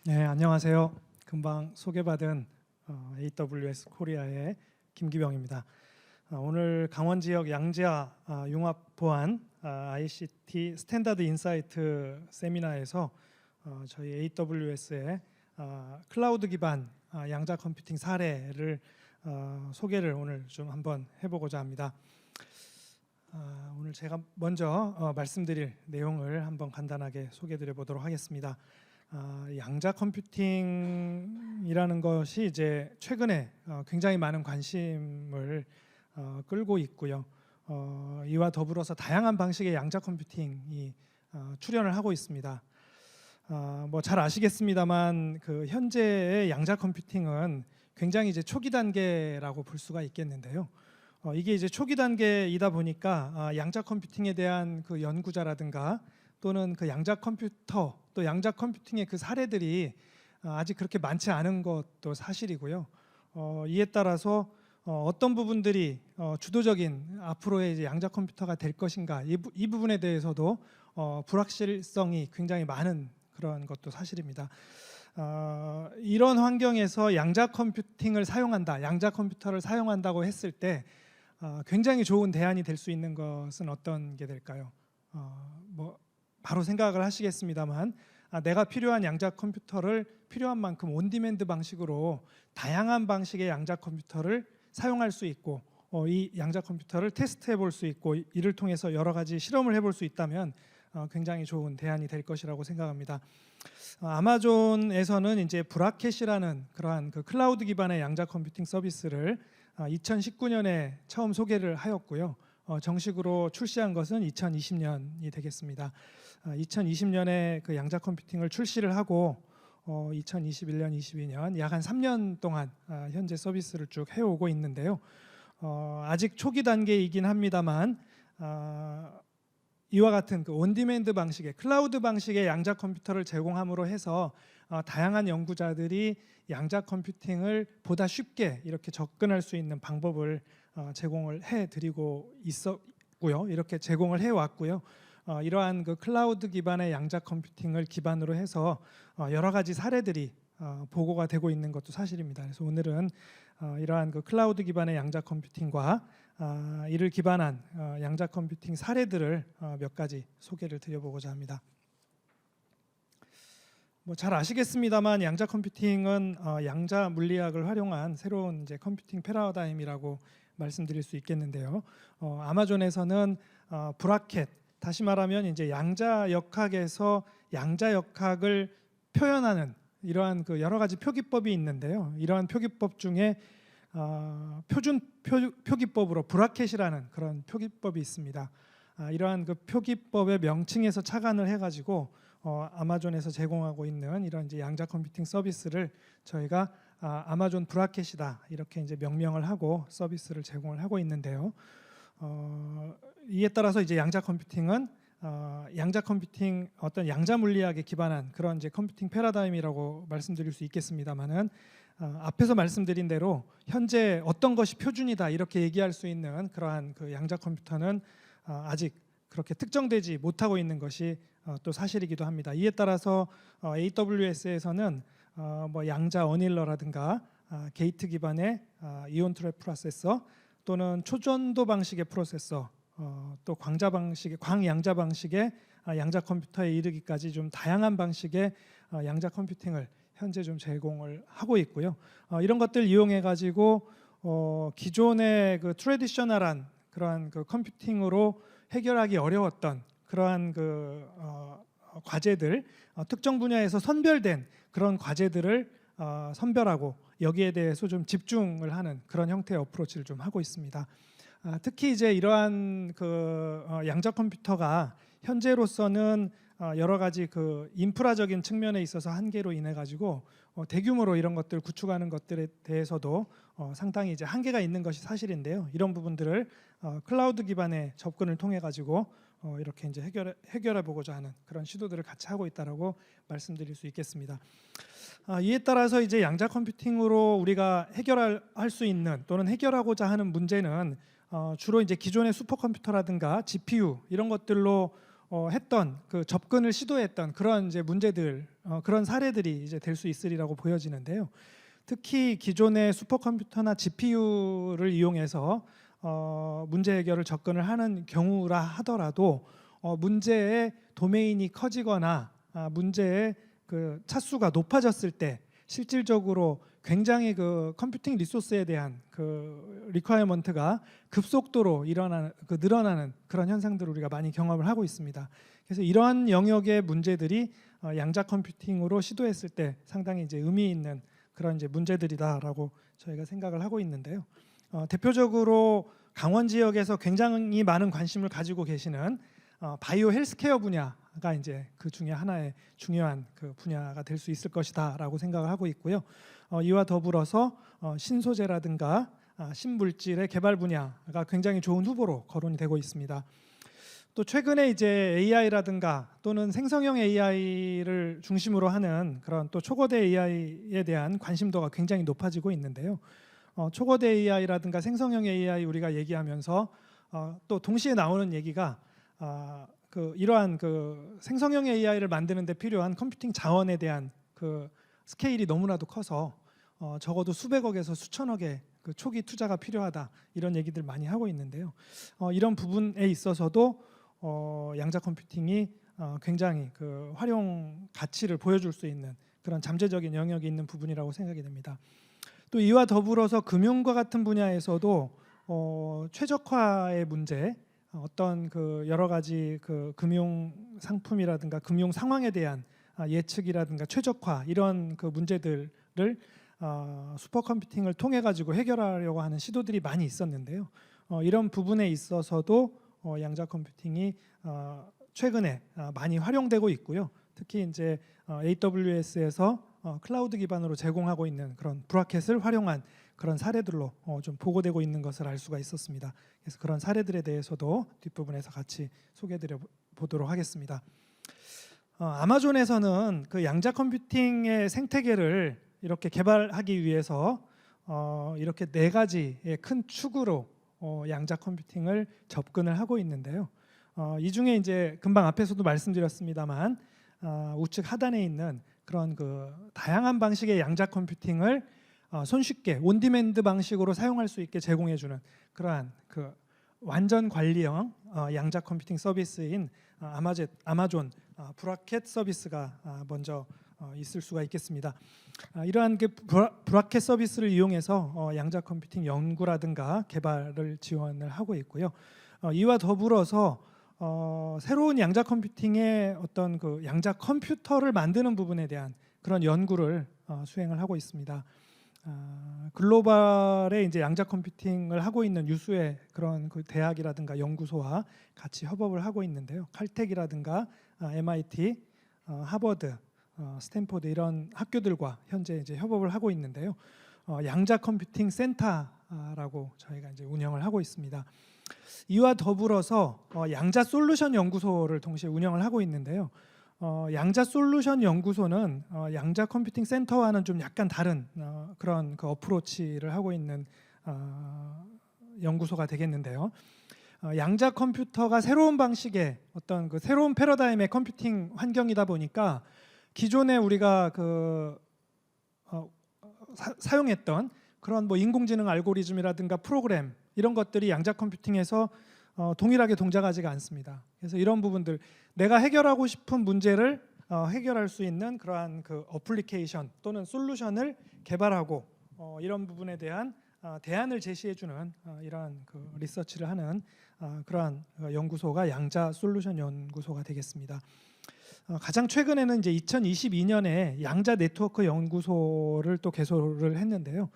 네, 안녕하세요. 금방 소개받은 AWS 코리아의 김기병입니다. 오늘 강원 지역 양지하 융합 보안 ICT 스탠다드 인사이트 세미나에서 저희 AWS의 클라우드 기반 양자 컴퓨팅 사례를 소개를 오늘 좀 한번 해보고자 합니다. 오늘 제가 먼저 말씀드릴 내용을 한번 간단하게 소개드려 보도록 하겠습니다. 양자 컴퓨팅이라는 것이 이제 최근에 굉장히 많은 관심을 끌고 있고요. 이와 더불어서 다양한 방식의 양자 컴퓨팅이 출현을 하고 있습니다. 뭐 잘 아시겠습니다만 그 현재의 양자 컴퓨팅은 굉장히 이제 초기 단계라고 볼 수가 있겠는데요. 이게 이제 초기 단계이다 보니까 양자 컴퓨팅에 대한 그 연구자라든가 또는 그 양자 컴퓨터 또 양자 컴퓨팅의 그 사례들이 아직 그렇게 많지 않은 것도 사실이고요. 이에 따라서 어떤 부분들이 주도적인 앞으로의 이제 양자 컴퓨터가 될 것인가 이 부분에 대해서도 불확실성이 굉장히 많은 그런 것도 사실입니다. 이런 환경에서 양자 컴퓨팅을 사용한다, 양자 컴퓨터를 사용한다고 했을 때 굉장히 좋은 대안이 될 수 있는 것은 어떤 게 될까요? 뭐 바로 생각을 하시겠습니다만 내가 필요한 양자 컴퓨터를 필요한 만큼 온디맨드 방식으로 다양한 방식의 양자 컴퓨터를 사용할 수 있고 이 양자 컴퓨터를 테스트해 볼 수 있고 이를 통해서 여러 가지 실험을 해볼 수 있다면 굉장히 좋은 대안이 될 것이라고 생각합니다. 아마존에서는 이제 브라켓이라는 그러한 그 클라우드 기반의 양자 컴퓨팅 서비스를 2019년에 처음 소개를 하였고요. 정식으로 출시한 것은 2020년이 되겠습니다. 2020년에 그 양자 컴퓨팅을 출시를 하고 2021년, 22년 약 한 3년 동안 현재 서비스를 쭉 해오고 있는데요. 아직 초기 단계이긴 합니다만 이와 같은 그 온디맨드 방식의 클라우드 방식의 양자 컴퓨터를 제공함으로 해서 다양한 연구자들이 양자 컴퓨팅을 보다 쉽게 이렇게 접근할 수 있는 방법을 제공을 해드리고 있었고요. 이렇게 제공을 해왔고요. 이러한 그 클라우드 기반의 양자 컴퓨팅을 기반으로 해서 여러 가지 사례들이 보고가 되고 있는 것도 사실입니다. 그래서 오늘은 이러한 그 클라우드 기반의 양자 컴퓨팅과 이를 기반한 양자 컴퓨팅 사례들을 몇 가지 소개를 드려보고자 합니다. 뭐 잘 아시겠습니다만 양자 컴퓨팅은 양자 물리학을 활용한 새로운 이제 컴퓨팅 패러다임이라고 말씀드릴 수 있겠는데요. 아마존에서는 브라켓, 다시 말하면 이제 양자 역학에서 양자 역학을 표현하는 이러한 그 여러 가지 표기법이 있는데요. 이러한 표기법 중에 표준 표기법으로 브라켓이라는 그런 표기법이 있습니다. 이러한 그 표기법의 명칭에서 착안을 해가지고 아마존에서 제공하고 있는 이런 이제 양자 컴퓨팅 서비스를 저희가 아마존 브라켓이다 이렇게 이제 명명을 하고 서비스를 제공을 하고 있는데요. 이에 따라서 이제 양자 컴퓨팅은 양자 컴퓨팅 어떤 양자 물리학에 기반한 그런 이제 컴퓨팅 패러다임이라고 말씀드릴 수 있겠습니다만은 앞에서 말씀드린 대로 현재 어떤 것이 표준이다 이렇게 얘기할 수 있는 그러한 그 양자 컴퓨터는 아직 그렇게 특정되지 못하고 있는 것이 또 사실이기도 합니다. 이에 따라서 AWS에서는 뭐 양자 어닐러라든가 게이트 기반의 이온 트랩 프로세서 또는 초전도 방식의 프로세서 또 광양자 방식의 양자 컴퓨터에 이르기까지 좀 다양한 방식의 양자 컴퓨팅을 현재 좀 제공을 하고 있고요. 이런 것들 이용해 가지고 기존의 그 트래디셔널한 그러한 그 컴퓨팅으로 해결하기 어려웠던 그러한 그 과제들, 특정 분야에서 선별된 그런 과제들을 선별하고 여기에 대해서 좀 집중을 하는 그런 형태의 어프로치를 좀 하고 있습니다. 특히 이제 이러한 그 양자 컴퓨터가 현재로서는 여러 가지 그 인프라적인 측면에 있어서 한계로 인해 가지고 대규모로 이런 것들 구축하는 것들에 대해서도 상당히 이제 한계가 있는 것이 사실인데요. 이런 부분들을 클라우드 기반의 접근을 통해 가지고 이렇게 이제 해결해 보고자 하는 그런 시도들을 같이 하고 있다라고 말씀드릴 수 있겠습니다. 이에 따라서 이제 양자 컴퓨팅으로 우리가 해결할 수 있는 또는 해결하고자 하는 문제는 주로 이제 기존의 슈퍼컴퓨터라든가 GPU 이런 것들로 했던 그 접근을 시도했던 그런 이제 문제들, 그런 사례들이 이제 될 수 있으리라고 보여지는데요. 특히 기존의 슈퍼컴퓨터나 GPU를 이용해서 문제 해결을 접근을 하는 경우라 하더라도 문제의 도메인이 커지거나 문제의 그 차수가 높아졌을 때 실질적으로 굉장히 그 컴퓨팅 리소스에 대한 그 리퀘어먼트가 급속도로 늘어나는 그런 현상들을 우리가 많이 경험을 하고 있습니다. 그래서 이러한 영역의 문제들이 양자 컴퓨팅으로 시도했을 때 상당히 이제 의미 있는 그런 이제 문제들이다라고 저희가 생각을 하고 있는데요. 대표적으로 강원 지역에서 굉장히 많은 관심을 가지고 계시는 바이오 헬스케어 분야가 이제 그 중에 하나의 중요한 그 분야가 될 수 있을 것이다라고 생각을 하고 있고요. 이와 더불어서 신소재라든가 신물질의 개발 분야가 굉장히 좋은 후보로 거론이 되고 있습니다. 또 최근에 이제 AI라든가 또는 생성형 AI를 중심으로 하는 그런 또 초거대 AI에 대한 관심도가 굉장히 높아지고 있는데요. 초거대 AI라든가 생성형 AI 우리가 얘기하면서 또 동시에 나오는 얘기가 이러한 그 생성형 AI를 만드는 데 필요한 컴퓨팅 자원에 대한 그 스케일이 너무나도 커서 적어도 수백억에서 수천억의 그 초기 투자가 필요하다 이런 얘기들 많이 하고 있는데요. 이런 부분에 있어서도 양자 컴퓨팅이 굉장히 그 활용 가치를 보여줄 수 있는 그런 잠재적인 영역이 있는 부분이라고 생각이 됩니다. 또 이와 더불어서 금융과 같은 분야에서도 최적화의 문제, 어떤 그 여러 가지 그 금융 상품이라든가 금융 상황에 대한 예측이라든가 최적화 이런 그 문제들을 슈퍼컴퓨팅을 통해 가지고 해결하려고 하는 시도들이 많이 있었는데요. 이런 부분에 있어서도 양자 컴퓨팅이 최근에 많이 활용되고 있고요. 특히 이제 AWS에서 클라우드 기반으로 제공하고 있는 그런 브라켓을 활용한 그런 사례들로 좀 보고되고 있는 것을 알 수가 있었습니다. 그래서 그런 사례들에 대해서도 뒷부분에서 같이 소개해드려 보도록 하겠습니다. 아마존에서는 그 양자 컴퓨팅의 생태계를 이렇게 개발하기 위해서 이렇게 4가지의 큰 축으로 양자 컴퓨팅을 접근을 하고 있는데요. 이 중에 이제 금방 앞에서도 말씀드렸습니다만 우측 하단에 있는 그런 그 다양한 방식의 양자 컴퓨팅을 손쉽게 온디맨드 방식으로 사용할 수 있게 제공해주는 그러한 그 완전 관리형 양자 컴퓨팅 서비스인 아마존 브라켓 서비스가 먼저 있을 수가 있겠습니다. 이러한 그 브라켓 서비스를 이용해서 양자 컴퓨팅 연구라든가 개발을 지원을 하고 있고요. 이와 더불어서 새로운 양자 컴퓨팅의 어떤 그 양자 컴퓨터를 만드는 부분에 대한 그런 연구를 수행을 하고 있습니다. 글로벌에 이제 양자 컴퓨팅을 하고 있는 유수의 그런 그 대학이라든가 연구소와 같이 협업을 하고 있는데요. 칼텍이라든가 MIT, 하버드, 스탠포드 이런 학교들과 현재 이제 협업을 하고 있는데요. 양자 컴퓨팅 센터라고 저희가 이제 운영을 하고 있습니다. 이와 더불어서 양자 솔루션 연구소를 동시에 운영을 하고 있는데요. 양자 솔루션 연구소는 양자 컴퓨팅 센터와는 좀 약간 다른 그런 그 어프로치를 하고 있는 연구소가 되겠는데요. 양자 컴퓨터가 새로운 방식의 어떤 그 새로운 패러다임의 컴퓨팅 환경이다 보니까 기존에 우리가 사용했던 그런 뭐 인공지능 알고리즘이라든가 프로그램 이런 것들이 양자 컴퓨팅에서 동일하게 동작하지가 않습니다. 그래서 이런 부분들 내가 해결하고 싶은 문제를 해결할 수 있는 그러한 그 어플리케이션 또는 솔루션을 개발하고 이런 부분에 대한 대안을 제시해주는 이러한 그 리서치를 하는 그러한 연구소가 양자 솔루션 연구소가 되겠습니다. 가장 최근에는 이제 2022년에 양자 네트워크 연구소를 또 개소를 했는데요.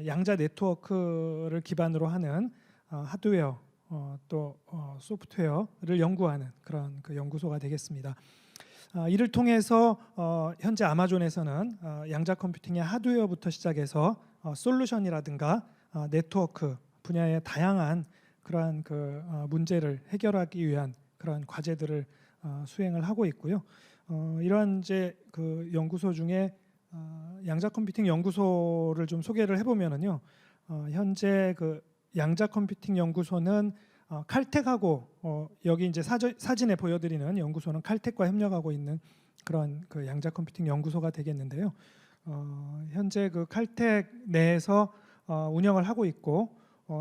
양자 네트워크를 기반으로 하는 하드웨어 또 소프트웨어를 연구하는 그런 그 연구소가 되겠습니다. 이를 통해서 현재 아마존에서는 양자 컴퓨팅의 하드웨어부터 시작해서 솔루션이라든가 네트워크 분야의 다양한 그러한 그 문제를 해결하기 위한 그러한 과제들을 수행을 하고 있고요. 이러한 이제 그 연구소 중에 양자 컴퓨팅 연구소를 좀 소개를 해보면은요. 현재 그 양자 컴퓨팅 연구소는 칼텍하고 여기 이제 사진에 보여드리는 연구소는 칼텍과 협력하고 있는 그런 그 양자 컴퓨팅 연구소가 되겠는데요. 현재 그 칼텍 내에서 운영을 하고 있고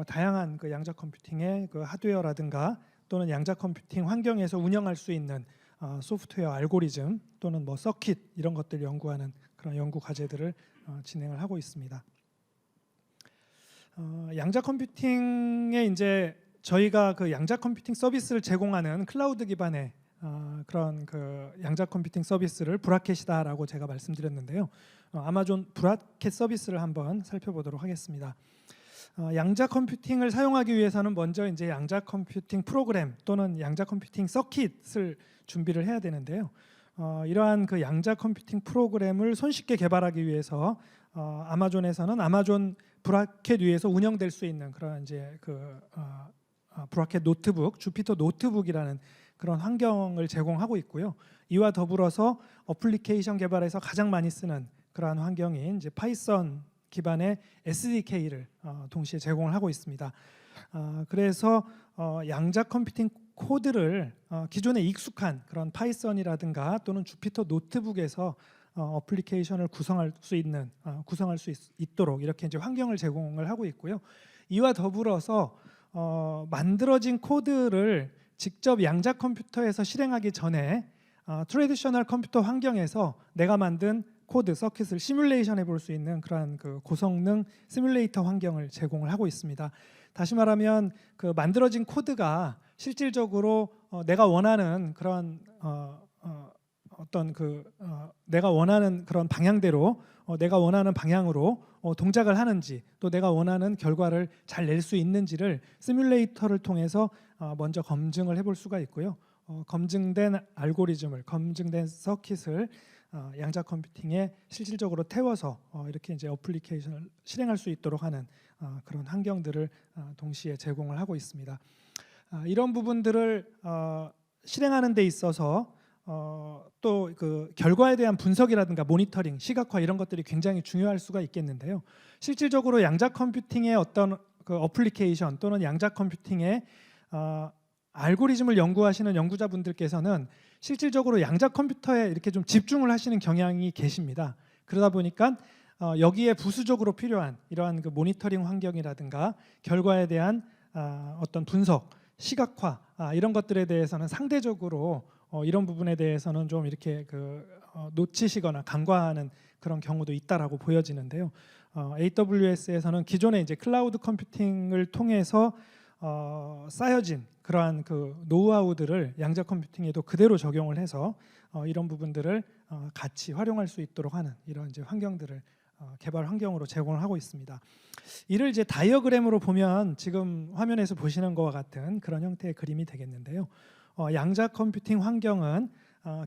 다양한 그 양자 컴퓨팅의 그 하드웨어라든가 또는 양자 컴퓨팅 환경에서 운영할 수 있는 소프트웨어 알고리즘 또는 뭐 서킷 이런 것들 연구하는 그런 연구 과제들을 진행을 하고 있습니다. 양자 컴퓨팅에 이제 저희가 그 양자 컴퓨팅 서비스를 제공하는 클라우드 기반의 그런 그 양자 컴퓨팅 서비스를 브라켓이다라고 제가 말씀드렸는데요. 아마존 브라켓 서비스를 한번 살펴보도록 하겠습니다. 양자 컴퓨팅을 사용하기 위해서는 먼저 이제 양자 컴퓨팅 프로그램 또는 양자 컴퓨팅 서킷을 준비를 해야 되는데요. 이러한 그 양자 컴퓨팅 프로그램을 손쉽게 개발하기 위해서 아마존에서는 아마존 브라켓 위에서 운영될 수 있는 그런 이제 그 브라켓 노트북, 주피터 노트북이라는 그런 환경을 제공하고 있고요. 이와 더불어서 어플리케이션 개발에서 가장 많이 쓰는 그러한 환경인 이제 파이썬 기반의 SDK를 동시에 제공을 하고 있습니다. 그래서 양자 컴퓨팅 코드를 기존에 익숙한 그런 파이썬이라든가 또는 주피터 노트북에서 어플리케이션을 구성할 수 있도록 이렇게 이제 환경을 제공을 하고 있고요. 이와 더불어서 만들어진 코드를 직접 양자 컴퓨터에서 실행하기 전에 트래디셔널 컴퓨터 환경에서 내가 만든 코드 서킷을 시뮬레이션 해볼 수 있는 그러한 그 고성능 시뮬레이터 환경을 제공을 하고 있습니다. 다시 말하면 그 만들어진 코드가 실질적으로 내가 원하는 그런 어떤 내가 원하는 그런 방향대로 내가 원하는 방향으로 동작을 하는지 또 내가 원하는 결과를 잘 낼 수 있는지를 시뮬레이터를 통해서 먼저 검증을 해볼 수가 있고요. 검증된 알고리즘을 검증된 서킷을 양자 컴퓨팅에 실질적으로 태워서 이렇게 이제 어플리케이션을 실행할 수 있도록 하는 그런 환경들을 동시에 제공을 하고 있습니다. 이런 부분들을 실행하는 데 있어서 또 그 결과에 대한 분석이라든가 모니터링, 시각화 이런 것들이 굉장히 중요할 수가 있겠는데요. 실질적으로 양자 컴퓨팅의 어떤 그 어플리케이션 또는 양자 컴퓨팅의 알고리즘을 연구하시는 연구자분들께서는 실질적으로 양자 컴퓨터에 이렇게 좀 집중을 하시는 경향이 계십니다. 그러다 보니까 여기에 부수적으로 필요한 이러한 그 모니터링 환경이라든가 결과에 대한 어떤 분석, 시각화 이런 것들에 대해서는 상대적으로 이런 부분에 대해서는 좀 이렇게 놓치시거나 간과하는 그런 경우도 있다라고 보여지는데요. AWS에서는 기존에 이제 클라우드 컴퓨팅을 통해서 쌓여진 그러한 그 노하우들을 양자 컴퓨팅에도 그대로 적용을 해서 이런 부분들을 같이 활용할 수 있도록 하는 이런 이제 환경들을 개발 환경으로 제공을 하고 있습니다. 이를 이제 다이어그램으로 보면 지금 화면에서 보시는 것과 같은 그런 형태의 그림이 되겠는데요. 양자 컴퓨팅 환경은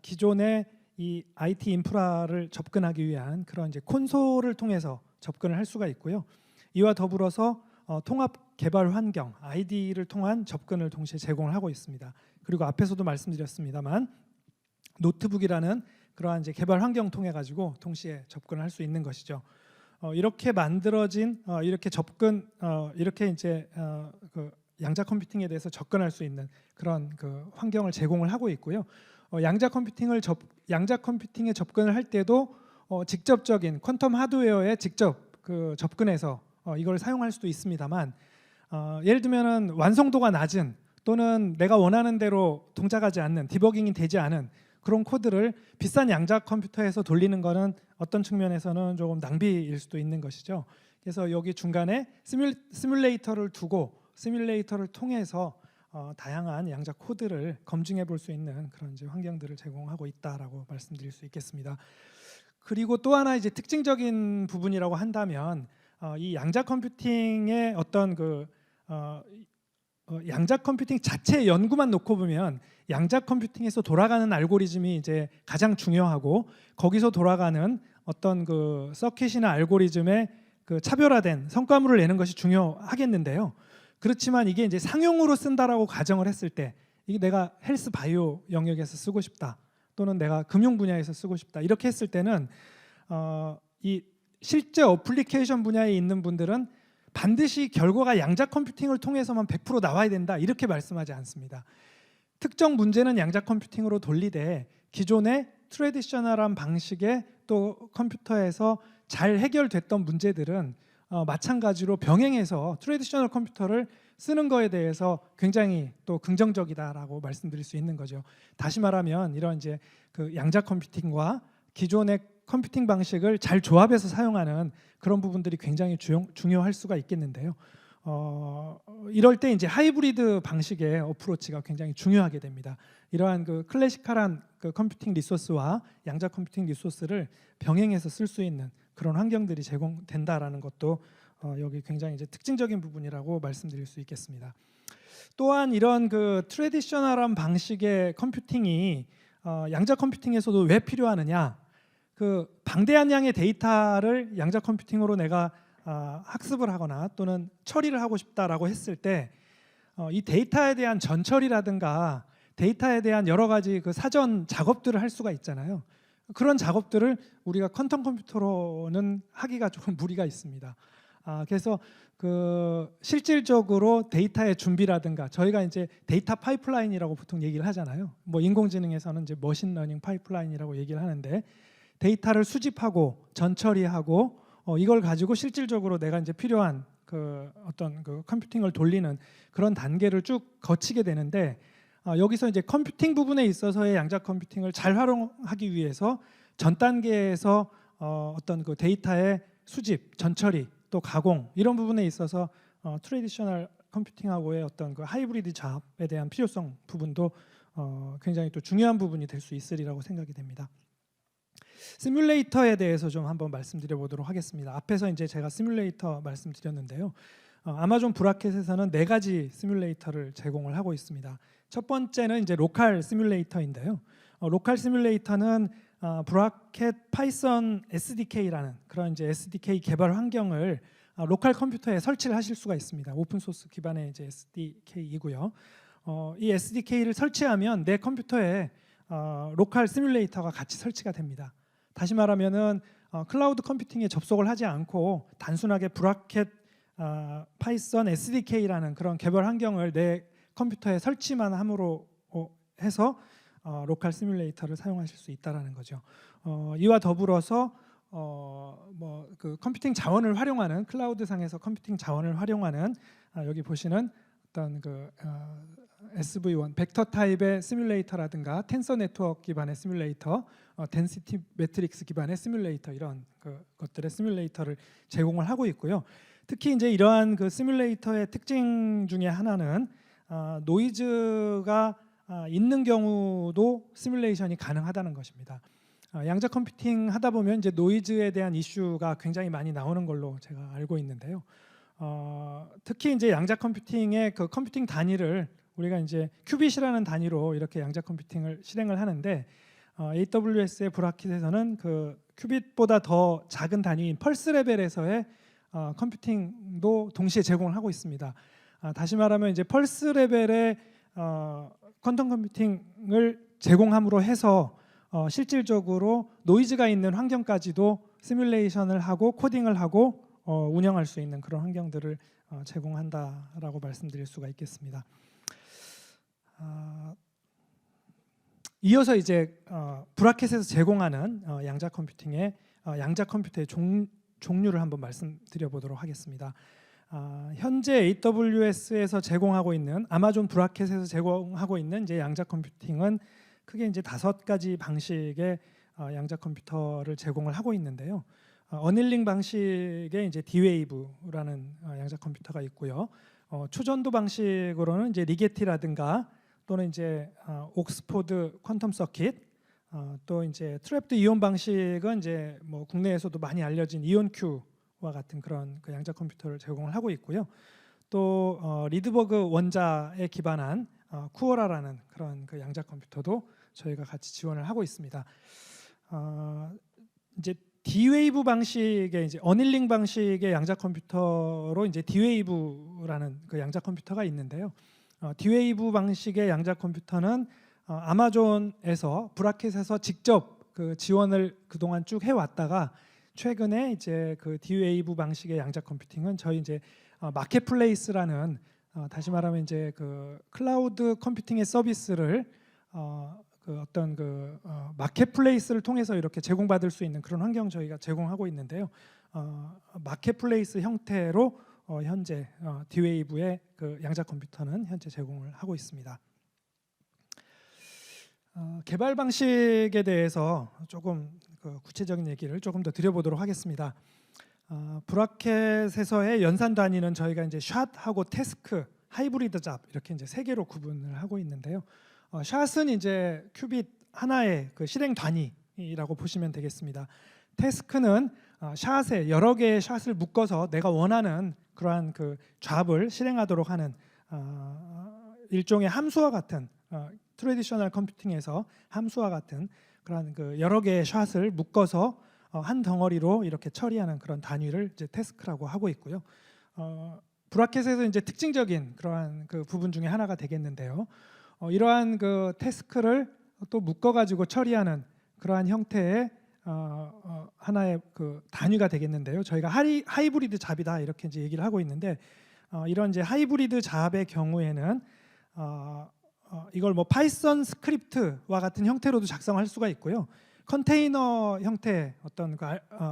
기존의 이 IT 인프라를 접근하기 위한 그런 이제 콘솔을 통해서 접근을 할 수가 있고요. 이와 더불어서 통합 개발 환경 IDE를 통한 접근을 동시에 제공을 하고 있습니다. 그리고 앞에서도 말씀드렸습니다만 노트북이라는 그러한 이제 개발 환경 통해 가지고 동시에 접근을 할 수 있는 것이죠. 이렇게 만들어진 이렇게 이렇게 이제 그 양자 컴퓨팅에 대해서 접근할 수 있는 그런 그 환경을 제공을 하고 있고요. 양자 컴퓨팅에 접근을 할 때도 직접적인 퀀텀 하드웨어에 직접 그 접근해서 이걸 사용할 수도 있습니다만 예를 들면은 완성도가 낮은 또는 내가 원하는 대로 동작하지 않는 디버깅이 되지 않은 그런 코드를 비싼 양자 컴퓨터에서 돌리는 것은 어떤 측면에서는 조금 낭비일 수도 있는 것이죠. 그래서 여기 중간에 시뮬레이터를 두고 시뮬레이터를 통해서 다양한 양자 코드를 검증해 볼 수 있는 그런 이제 환경들을 제공하고 있다라고 말씀드릴 수 있겠습니다. 그리고 또 하나 이제 특징적인 부분이라고 한다면 이 양자 컴퓨팅의 어떤 양자 컴퓨팅 자체 연구만 놓고 보면 양자 컴퓨팅에서 돌아가는 알고리즘이 이제 가장 중요하고 거기서 돌아가는 어떤 그 서킷이나 알고리즘의 그 차별화된 성과물을 내는 것이 중요하겠는데요. 그렇지만 이게 이제 상용으로 쓴다라고 가정을 했을 때 이게 내가 헬스 바이오 영역에서 쓰고 싶다 또는 내가 금융 분야에서 쓰고 싶다 이렇게 했을 때는 이 실제 어플리케이션 분야에 있는 분들은 반드시 결과가 양자 컴퓨팅을 통해서만 100% 나와야 된다 이렇게 말씀하지 않습니다. 특정 문제는 양자 컴퓨팅으로 돌리되 기존의 트래디셔널한 방식의 또 컴퓨터에서 잘 해결됐던 문제들은 마찬가지로 병행해서 트래디셔널 컴퓨터를 쓰는 거에 대해서 굉장히 또 긍정적이다라고 말씀드릴 수 있는 거죠. 다시 말하면 이런 이제 그 양자 컴퓨팅과 기존의 컴퓨팅 방식을 잘 조합해서 사용하는 그런 부분들이 굉장히 중요할 수가 있겠는데요. 이럴 때 이제 하이브리드 방식의 어프로치가 굉장히 중요하게 됩니다. 이러한 그 클래시컬한 그 컴퓨팅 리소스와 양자 컴퓨팅 리소스를 병행해서 쓸 수 있는 그런 환경들이 제공된다라는 것도 여기 굉장히 이제 특징적인 부분이라고 말씀드릴 수 있겠습니다. 또한 이런 그 트래디셔널한 방식의 컴퓨팅이 양자 컴퓨팅에서도 왜 필요하느냐? 그 방대한 양의 데이터를 양자 컴퓨팅으로 내가 학습을 하거나 또는 처리를 하고 싶다라고 했을 때 이 데이터에 대한 전처리라든가 데이터에 대한 여러 가지 그 사전 작업들을 할 수가 있잖아요. 그런 작업들을 우리가 퀀텀 컴퓨터로는 하기가 조금 무리가 있습니다. 그래서 그 실질적으로 데이터의 준비라든가 저희가 이제 데이터 파이프라인이라고 보통 얘기를 하잖아요. 뭐 인공지능에서는 이제 머신러닝 파이프라인이라고 얘기를 하는데 데이터를 수집하고 전처리하고 이걸 가지고 실질적으로 내가 이제 필요한 그 어떤 그 컴퓨팅을 돌리는 그런 단계를 쭉 거치게 되는데 여기서 이제 컴퓨팅 부분에 있어서의 양자 컴퓨팅을 잘 활용하기 위해서 전 단계에서 어떤 그 데이터의 수집, 전처리, 또 가공 이런 부분에 있어서 트래디셔널 컴퓨팅하고의 어떤 그 하이브리드 작업에 대한 필요성 부분도 굉장히 또 중요한 부분이 될 수 있으리라고 생각이 됩니다. 시뮬레이터에 대해서 좀 한번 말씀드려 보도록 하겠습니다. 앞에서 이제 제가 시뮬레이터 말씀드렸는데요. 아마존 브라켓에서는 4가지 시뮬레이터를 제공을 하고 있습니다. 첫 번째는 이제 로컬 시뮬레이터인데요. 로컬 시뮬레이터는 브라켓 파이썬 SDK라는 그런 이제 SDK 개발 환경을 로컬 컴퓨터에 설치를 하실 수가 있습니다. 오픈 소스 기반의 이제 SDK이고요. 이 SDK를 설치하면 내 컴퓨터에 로컬 시뮬레이터가 같이 설치가 됩니다. 다시 말하면은 클라우드 컴퓨팅에 접속을 하지 않고 단순하게 브라켓 파이썬 SDK라는 그런 개발 환경을 내 컴퓨터에 설치만 함으로 해서 로컬 시뮬레이터를 사용하실 수 있다라는 거죠. 이와 더불어서 뭐 그 컴퓨팅 자원을 활용하는 클라우드 상에서 컴퓨팅 자원을 활용하는 여기 보시는 어떤 그 SV1 벡터 타입의 시뮬레이터라든가 텐서 네트워크 기반의 시뮬레이터, 덴시티 매트릭스 기반의 시뮬레이터 이런 것들의 시뮬레이터를 제공을 하고 있고요. 특히 이제 이러한 그 시뮬레이터의 특징 중에 하나는 노이즈가 있는 경우도 시뮬레이션이 가능하다는 것입니다. 양자 컴퓨팅 하다 보면 이제 노이즈에 대한 이슈가 굉장히 많이 나오는 걸로 제가 알고 있는데요. 특히 이제 양자 컴퓨팅의 그 컴퓨팅 단위를 우리가 이제 큐빗이라는 단위로 이렇게 양자 컴퓨팅을 실행을 하는데 AWS의 브라켓에서는 그 큐빗보다 더 작은 단위인 펄스 레벨에서의 컴퓨팅도 동시에 제공을 하고 있습니다. 다시 말하면 이제 펄스 레벨의 퀀텀 컴퓨팅을 제공함으로 해서 실질적으로 노이즈가 있는 환경까지도 시뮬레이션을 하고 코딩을 하고 운영할 수 있는 그런 환경들을 제공한다라고 말씀드릴 수가 있겠습니다. 이어서 이제 브라켓에서 제공하는 양자 컴퓨팅의 양자 컴퓨터의 종류를 한번 말씀드려 보도록 하겠습니다. 현재 AWS에서 제공하고 있는 아마존 브라켓에서 제공하고 있는 이제 양자 컴퓨팅은 크게 이제 5가지 방식의 양자 컴퓨터를 제공을 하고 있는데요. 어닐링 방식의 이제 D-Wave라는 양자 컴퓨터가 있고요. 초전도 방식으로는 이제 리게티라든가 또는 이제 옥스포드 퀀텀 서킷, 또 이제 트랩드 이온 방식은 이제 뭐 국내에서도 많이 알려진 이온큐와 같은 그런 그 양자 컴퓨터를 제공을 하고 있고요. 또 리드버그 원자에 기반한 쿠오라라는 그런 그 양자 컴퓨터도 저희가 같이 지원을 하고 있습니다. 이제 D-Wave 방식의 이제 어닐링 방식의 양자 컴퓨터로 이제 D-Wave라는 그 양자 컴퓨터가 있는데요. D-Wave 방식의 양자 컴퓨터는 아마존에서 브라켓에서 직접 그 지원을 그동안 쭉 해왔다가 최근에 이제 그 D-Wave 방식의 양자 컴퓨팅은 저희 이제 마켓플레이스라는 다시 말하면 이제 그 클라우드 컴퓨팅의 서비스를 그 어떤 그 마켓플레이스를 통해서 이렇게 제공받을 수 있는 그런 환경 저희가 제공하고 있는데요. 마켓플레이스 형태로 현재 D-Wave의 그 양자 컴퓨터는 현재 제공을 하고 있습니다. 개발 방식에 대해서 조금 그 구체적인 얘기를 조금 더 드려보도록 하겠습니다. 브라켓에서의 연산 단위는 저희가 이제 샷하고 태스크, 하이브리드 잡 이렇게 이제 세 개로 구분을 하고 있는데요. 샷은 이제 큐빗 하나의 그 실행 단위라고 보시면 되겠습니다. 태스크는 샷에 여러 개의 샷을 묶어서 내가 원하는 그러한 그 잡을 실행하도록 하는 일종의 함수와 같은 트래디셔널 컴퓨팅에서 함수와 같은 그런 그 여러 개의 샷을 묶어서 한 덩어리로 이렇게 처리하는 그런 단위를 이제 태스크라고 하고 있고요. 브라켓에서 이제 특징적인 그러한 그 부분 중에 하나가 되겠는데요. 이러한 그 태스크를 또 묶어가지고 처리하는 그러한 형태의 하나의 그 단위가 되겠는데요. 저희가 하이브리드 잡이다 이렇게 이제 얘기를 하고 있는데 이런 이제 하이브리드 잡의 경우에는 이걸 뭐 파이썬 스크립트와 같은 형태로도 작성할 수가 있고요. 컨테이너 형태의 어떤 그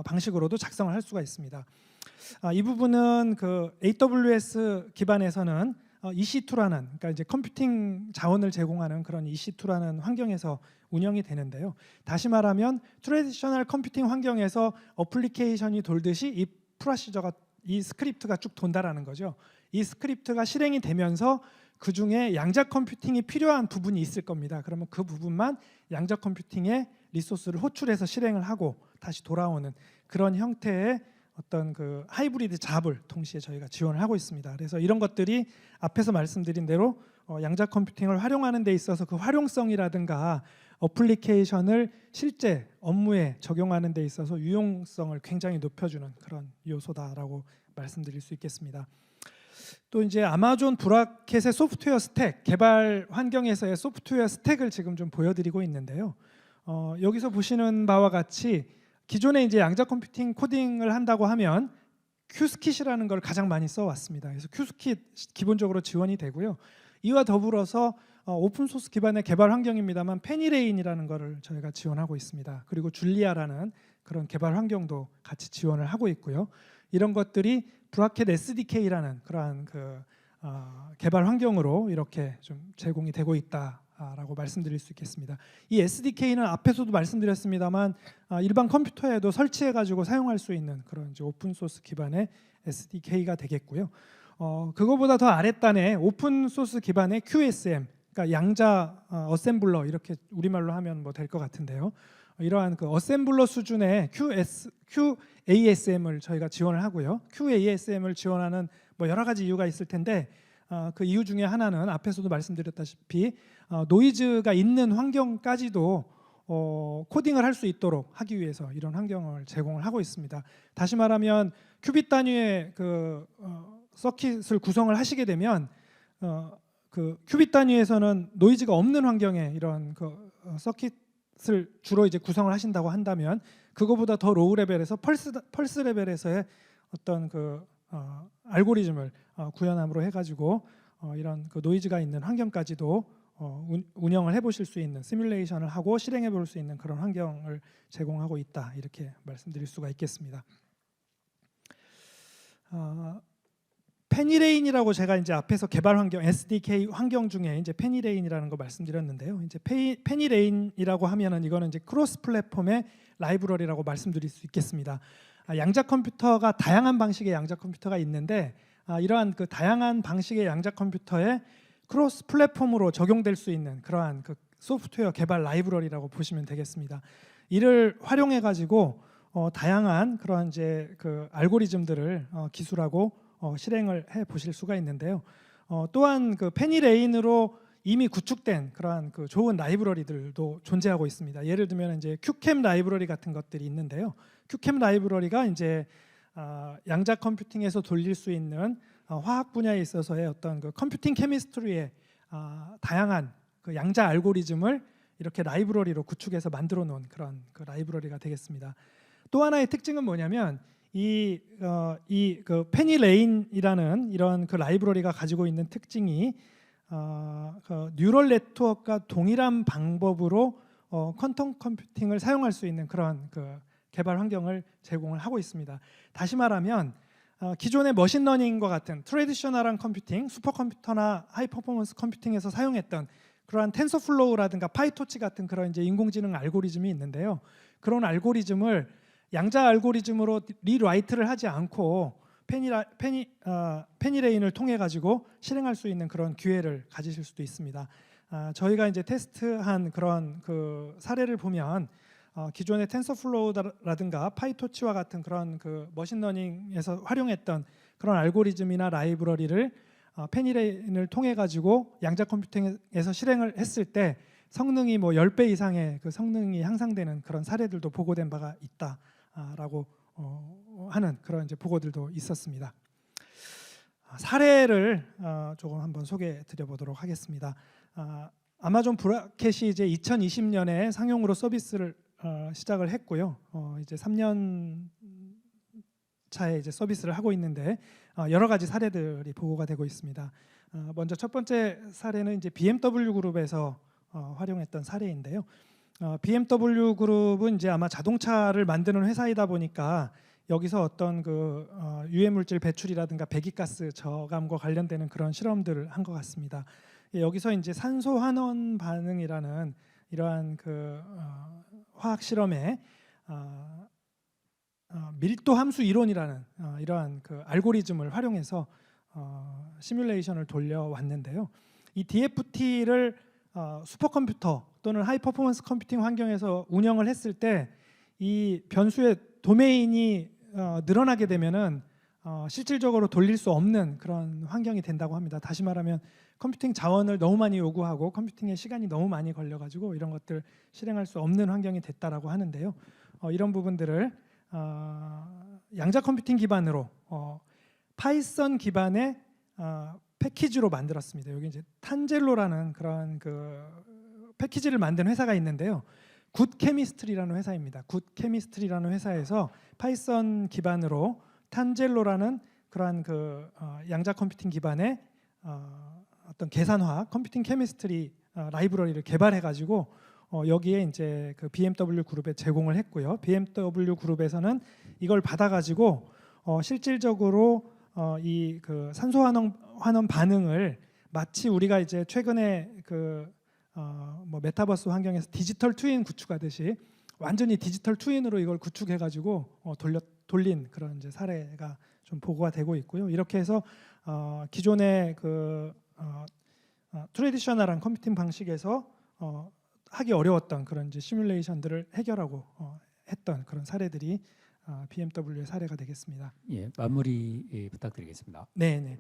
방식으로도 작성을 할 수가 있습니다. 이 부분은 그 AWS 기반에서는 EC2라는 그러니까 이제 컴퓨팅 자원을 제공하는 그런 EC2라는 환경에서 운영이 되는데요. 다시 말하면 트래디셔널 컴퓨팅 환경에서 어플리케이션이 돌듯이 이 프로시저가 이 스크립트가 쭉 돈다라는 거죠. 이 스크립트가 실행이 되면서 그 중에 양자 컴퓨팅이 필요한 부분이 있을 겁니다. 그러면 그 부분만 양자 컴퓨팅에 리소스를 호출해서 실행을 하고 다시 돌아오는 그런 형태의 어떤 그 하이브리드 잡을 동시에 저희가 지원을 하고 있습니다. 그래서 이런 것들이 앞에서 말씀드린 대로 양자 컴퓨팅을 활용하는 데 있어서 그 활용성이라든가 어플리케이션을 실제 업무에 적용하는 데 있어서 유용성을 굉장히 높여주는 그런 요소다라고 말씀드릴 수 있겠습니다. 또 이제 아마존 브라켓의 소프트웨어 스택, 개발 환경에서의 소프트웨어 스택을 지금 좀 보여드리고 있는데요. 여기서 보시는 바와 같이 기존에 이제 양자 컴퓨팅 코딩을 한다고 하면 큐스킷이라는 걸 가장 많이 써왔습니다. 그래서 큐스킷 기본적으로 지원이 되고요. 이와 더불어서 오픈 소스 기반의 개발 환경입니다만 페니레인이라는 거를 저희가 지원하고 있습니다. 그리고 줄리아라는 그런 개발 환경도 같이 지원을 하고 있고요. 이런 것들이 브라켓 SDK라는 그러한 그 개발 환경으로 이렇게 좀 제공이 되고 있다라고 말씀드릴 수 있겠습니다. 이 SDK는 앞에서도 말씀드렸습니다만 일반 컴퓨터에도 설치해가지고 사용할 수 있는 그런 이제 오픈 소스 기반의 SDK가 되겠고요. 그거보다 더 아랫단에 오픈 소스 기반의 QSM, 그러니까 양자 어셈블러 이렇게 우리말로 하면 뭐 될 것 같은데요. 이러한 그 어셈블러 수준의 QASM을 저희가 지원을 하고요. QASM을 지원하는 뭐 여러 가지 이유가 있을 텐데 그 이유 중에 하나는 앞에서도 말씀드렸다시피 노이즈가 있는 환경까지도 코딩을 할 수 있도록 하기 위해서 이런 환경을 제공을 하고 있습니다. 다시 말하면 큐빗 단위의 그 서킷을 구성을 하시게 되면 그 큐빗 단위에서는 노이즈가 없는 환경에 이런 그 서킷을 주로 이제 구성을 하신다고 한다면 그거보다 더 로우 레벨에서 펄스 레벨에서의 어떤 그 알고리즘을 구현함으로 해가지고 이런 그 노이즈가 있는 환경까지도 운영을 해보실 수 있는 시뮬레이션을 하고 실행해볼 수 있는 그런 환경을 제공하고 있다 이렇게 말씀드릴 수가 있겠습니다. 페니레인이라고 제가 이제 앞에서 개발 환경 SDK 환경 중에 이제 페니레인이라는 거 말씀드렸는데요. 이제 페니레인이라고 하면은 이거는 이제 크로스 플랫폼의 라이브러리라고 말씀드릴 수 있겠습니다. 양자 컴퓨터가 다양한 방식의 양자 컴퓨터가 있는데 이러한 그 다양한 방식의 양자 컴퓨터에 크로스 플랫폼으로 적용될 수 있는 그러한 그 소프트웨어 개발 라이브러리라고 보시면 되겠습니다. 이를 활용해 가지고 다양한 그러한 이제 그 알고리즘들을 기술하고 실행을 해 보실 수가 있는데요. 또한 그 페니레인으로 이미 구축된 그러한 그 좋은 라이브러리들도 존재하고 있습니다. 예를 들면 이제 큐캠 라이브러리 같은 것들이 있는데요. 큐캠 라이브러리가 이제 양자 컴퓨팅에서 돌릴 수 있는 화학 분야에 있어서의 어떤 그 컴퓨팅 케미스트리의 다양한 그 양자 알고리즘을 이렇게 라이브러리로 구축해서 만들어 놓은 그런 그 라이브러리가 되겠습니다. 또 하나의 특징은 뭐냐면 그 페니레인이라는 이런 그 라이브러리가 가지고 있는 특징이 그 뉴럴 네트워크가 동일한 방법으로 퀀텀 컴퓨팅을 사용할 수 있는 그런 그 개발 환경을 제공을 하고 있습니다. 다시 말하면 기존의 머신러닝과 같은 트레디셔널한 컴퓨팅, 슈퍼컴퓨터나 하이 퍼포먼스 컴퓨팅에서 사용했던 그러한 텐서플로우라든가 파이토치 같은 그런 이제 인공지능 알고리즘이 있는데요. 그런 알고리즘을 양자 알고리즘으로 리라이트를 하지 않고 페니레인을 통해 가지고 실행할 수 있는 그런 기회를 가지실 수도 있습니다. 저희가 이제 테스트한 그런 그 사례를 보면 기존의 텐서플로우라든가 파이토치와 같은 그런 그 머신러닝에서 활용했던 그런 알고리즘이나 라이브러리를 페니레인을 통해 가지고 양자 컴퓨팅에서 실행을 했을 때 성능이 뭐 10배 이상의 그 성능이 향상되는 그런 사례들도 보고된 바가 있다라고 하는 그런 이제 보고들도 있었습니다. 사례를 조금 한번 소개해 드려 보도록 하겠습니다. 아마존 브라켓이 이제 2020년에 상용으로 서비스를 시작을 했고요. 이제 3년 차에 이제 서비스를 하고 있는데 여러 가지 사례들이 보고가 되고 있습니다. 먼저 첫 번째 사례는 이제 BMW 그룹에서 활용했던 사례인데요. BMW 그룹은 이제 아마 자동차를 만드는 회사이다 보니까 여기서 어떤 그 유해 물질 배출이라든가 배기가스 저감과 관련되는 그런 실험들을 한 것 같습니다. 여기서 이제 산소 환원 반응이라는 이러한 그 화학 실험에 밀도 함수 이론이라는 이러한 그 알고리즘을 활용해서 시뮬레이션을 돌려왔는데요. 이 DFT를 슈퍼컴퓨터 또는 하이 퍼포먼스 컴퓨팅 환경에서 운영을 했을 때 이 변수의 도메인이 늘어나게 되면은 실질적으로 돌릴 수 없는 그런 환경이 된다고 합니다. 다시 말하면 컴퓨팅 자원을 너무 많이 요구하고 컴퓨팅에 시간이 너무 많이 걸려가지고 이런 것들 실행할 수 없는 환경이 됐다라고 하는데요. 이런 부분들을 양자 컴퓨팅 기반으로 파이썬 기반의 패키지로 만들었습니다. 여기 이제 탄젤로라는 그런 그 패키지를 만든 회사가 있는데요. 굿케미스트리라는 회사입니다. 굿케미스트리라는 회사에서 파이썬 기반으로 탄젤로라는 그러한 그 양자 컴퓨팅 기반의 어떤 계산화 컴퓨팅 케미스트리 라이브러리를 개발해 가지고 여기에 이제 그 BMW 그룹에 제공을 했고요. BMW 그룹에서는 이걸 받아 가지고 실질적으로 이 그 산소 환원 반응을 마치 우리가 이제 최근에 그 뭐 메타버스 환경에서 디지털 트윈 구축하듯이 완전히 디지털 트윈으로 이걸 구축해 가지고 돌린 그런 이제 사례가 좀 보고가 되고 있고요. 이렇게 해서 기존의 그 트레디셔널한 컴퓨팅 방식에서 하기 어려웠던 그런 이제 시뮬레이션들을 해결하고 했던 그런 사례들이 BMW의 사례가 되겠습니다. 예, 마무리 부탁드리겠습니다. 네, 네.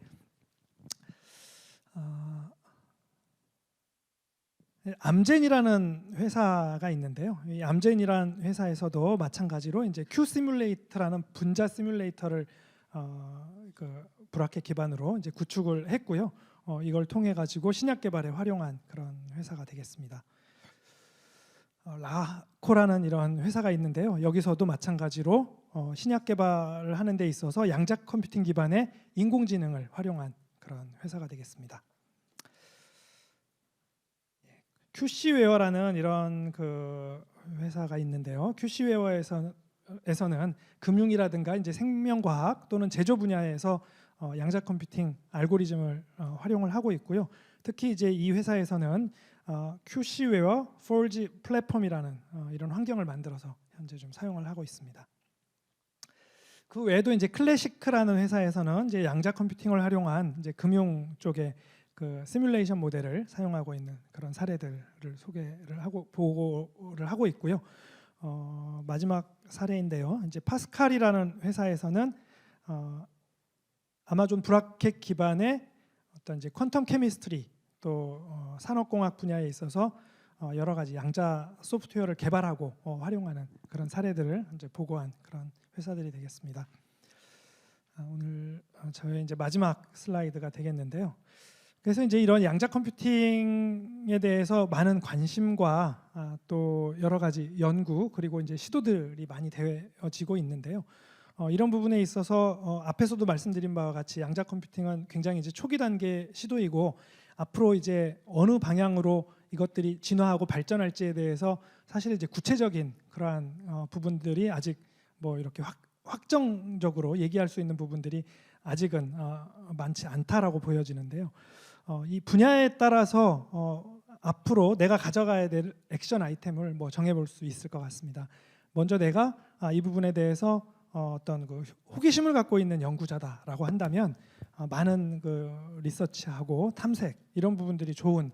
암젠이라는 회사가 있는데요. 이 암젠이라는 회사에서도 마찬가지로 이제 Q 시뮬레이터라는 분자 시뮬레이터를 그 브라켓 기반으로 이제 구축을 했고요. 이걸 통해 가지고 신약 개발에 활용한 그런 회사가 되겠습니다. 라코라는 이런 회사가 있는데요. 여기서도 마찬가지로 신약 개발을 하는 데 있어서 양자 컴퓨팅 기반의 인공지능을 활용한 그런 회사가 되겠습니다. QC웨어라는 이런 그 회사가 있는데요. QC웨어에서는 금융이라든가 이제 생명과학 또는 제조 분야에서 양자 컴퓨팅 알고리즘을 활용을 하고 있고요. 특히 이제 이 회사에서는 QC웨어 Forge 플랫폼이라는 이런 환경을 만들어서 현재 좀 사용을 하고 있습니다. 그 외에도 이제 클래시크라는 회사에서는 이제 양자 컴퓨팅을 활용한 이제 금융 쪽에 그 시뮬레이션 모델을 사용하고 있는 그런 사례들을 소개를 하고 보고를 하고 있고요. 마지막 사례인데요. 이제 파스칼이라는 회사에서는 아마존 브라켓 기반의 어떤 이제 퀀텀 케미스트리 또 산업공학 분야에 있어서 여러 가지 양자 소프트웨어를 개발하고 활용하는 그런 사례들을 이제 보고한 그런 회사들이 되겠습니다. 오늘 저의 이제 마지막 슬라이드가 되겠는데요. 그래서 이제 이런 양자 컴퓨팅에 대해서 많은 관심과 또 여러 가지 연구 그리고 이제 시도들이 많이 되어지고 있는데요. 이런 부분에 있어서 앞에서도 말씀드린 바와 같이 양자 컴퓨팅은 굉장히 이제 초기 단계 시도이고 앞으로 이제 어느 방향으로 이것들이 진화하고 발전할지에 대해서 사실 이제 구체적인 그러한 부분들이 아직 뭐 이렇게 확정적으로 얘기할 수 있는 부분들이 아직은 많지 않다라고 보여지는데요. 이 분야에 따라서 앞으로 내가 가져가야 될 액션 아이템을 뭐 정해볼 수 있을 것 같습니다. 먼저 내가 이 부분에 대해서 어떤 그 호기심을 갖고 있는 연구자다라고 한다면 많은 그 리서치하고 탐색 이런 부분들이 좋은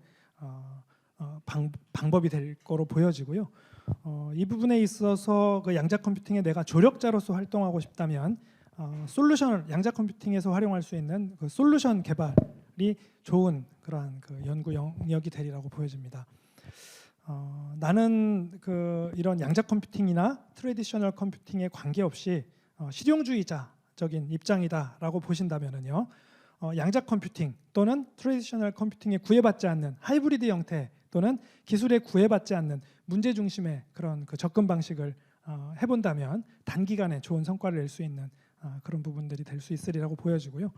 방법이 될 거로 보여지고요. 이 부분에 있어서 그 양자 컴퓨팅에 내가 조력자로서 활동하고 싶다면 솔루션을 양자 컴퓨팅에서 활용할 수 있는 그 솔루션 개발이 좋은 그러한 그 연구 영역이 되리라고 보여집니다. 나는 그 이런 양자 컴퓨팅이나 트래디셔널 컴퓨팅에 관계없이 실용주의자적인 입장이다라고 보신다면은요, 양자 컴퓨팅 또는 트래디셔널 컴퓨팅에 구애받지 않는 하이브리드 형태 또는 기술에 구애받지 않는 문제 중심의 그런 그 접근 방식을 해본다면 단기간에 좋은 성과를 낼 수 있는 그런 부분들이 될 수 있으리라고 보여지고요.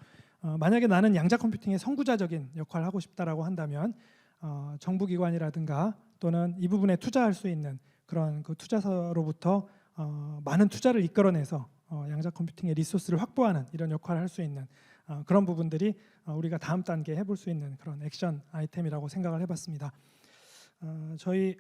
만약에 나는 양자 컴퓨팅의 선구자적인 역할을 하고 싶다라고 한다면 정부기관이라든가 또는 이 부분에 투자할 수 있는 그런 그 투자사로부터 많은 투자를 이끌어내서 양자 컴퓨팅의 리소스를 확보하는 이런 역할을 할 수 있는 그런 부분들이 우리가 다음 단계에 해볼 수 있는 그런 액션 아이템이라고 생각을 해봤습니다. 저희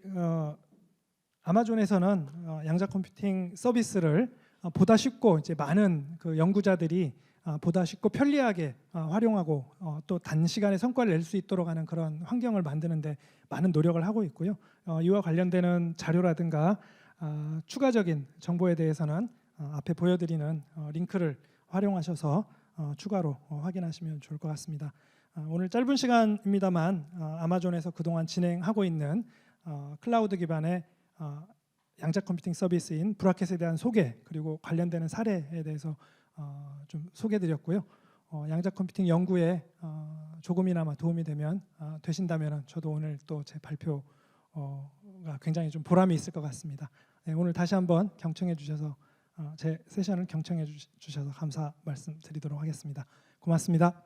아마존에서는 양자 컴퓨팅 서비스를 보다 쉽고 이제 많은 그 연구자들이 보다 쉽고 편리하게 활용하고 또 단시간에 성과를 낼 수 있도록 하는 그런 환경을 만드는데 많은 노력을 하고 있고요. 이와 관련되는 자료라든가 추가적인 정보에 대해서는 앞에 보여드리는 링크를 활용하셔서 추가로 확인하시면 좋을 것 같습니다. 오늘 짧은 시간입니다만 아마존에서 그동안 진행하고 있는 클라우드 기반의 양자 컴퓨팅 서비스인 브라켓에 대한 소개 그리고 관련되는 사례에 대해서 좀 소개드렸고요. 양자 컴퓨팅 연구에 조금이나마 도움이 되신다면 저도 오늘 또 제 발표가 굉장히 좀 보람이 있을 것 같습니다. 네, 오늘 다시 한번 경청해 주셔서 제 세션을 경청해 주셔서 감사 말씀드리도록 하겠습니다. 고맙습니다.